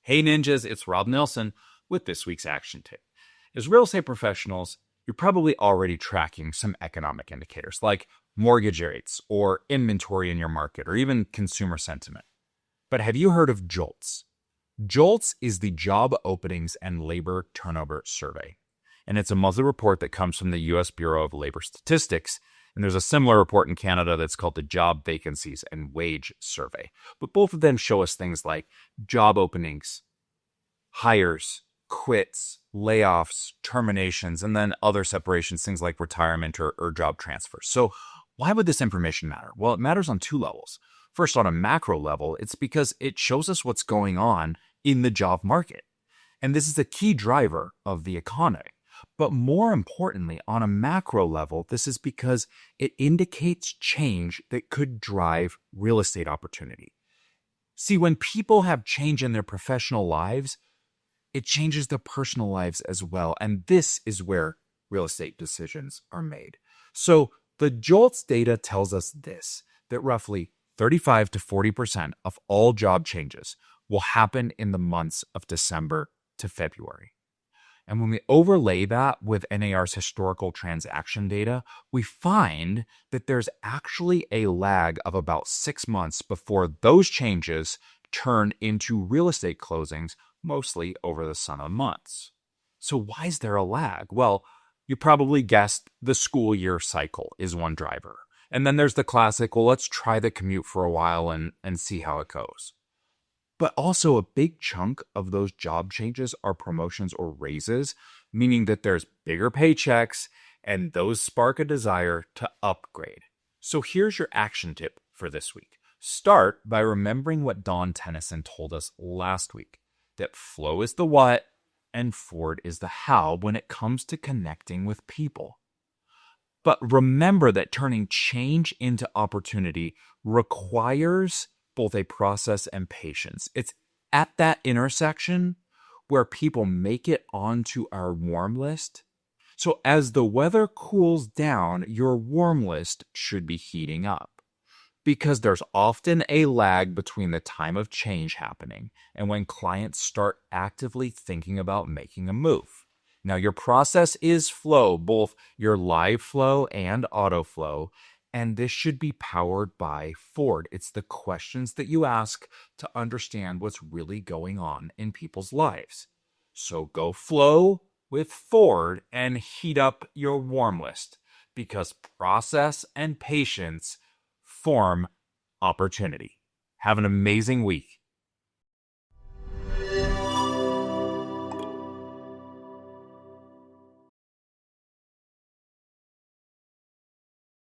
Hey ninjas, it's Rob Nelson with this week's action tip. As real estate professionals, you're probably already tracking some economic indicators like mortgage rates or inventory in your market or even consumer sentiment. But have you heard of JOLTS? JOLTS is the Job Openings and Labor Turnover Survey, and it's a monthly report that comes from the U.S. Bureau of Labor Statistics. And there's a similar report in Canada that's called the Job Vacancies and Wage Survey. But both of them show us things like job openings, hires, quits, layoffs, terminations, and then other separations, things like retirement or job transfers. So why would this information matter? Well, it matters on two levels. First, on a macro level, it's because it shows us what's going on in the job market. And this is a key driver of the economy. But more importantly, on a macro level, this is because it indicates change that could drive real estate opportunity. See, when people have change in their professional lives, it changes their personal lives as well. And this is where real estate decisions are made. So the JOLTS data tells us this, that roughly 35 to 40% of all job changes will happen in the months of December to February. And when we overlay that with NAR's historical transaction data, we find that there's actually a lag of about 6 months before those changes turn into real estate closings, mostly over the summer months. So why is there a lag? Well, you probably guessed the school year cycle is one driver. And then there's the classic, well, let's try the commute for a while and see how it goes. But also a big chunk of those job changes are promotions or raises, meaning that there's bigger paychecks and those spark a desire to upgrade. So here's your action tip for this week. Start by remembering what Don Tennyson told us last week, that flow is the what and forward is the how when it comes to connecting with people. But remember that turning change into opportunity requires both a process and patience. It's at that intersection where people make it onto our warm list. So as the weather cools down, your warm list should be heating up, because there's often a lag between the time of change happening and when clients start actively thinking about making a move. Now, your process is flow, both your live flow and auto flow. And this should be powered by Ford. It's the questions that you ask to understand what's really going on in people's lives. So go flow with Ford and heat up your warm list, because process and patience form opportunity. Have an amazing week.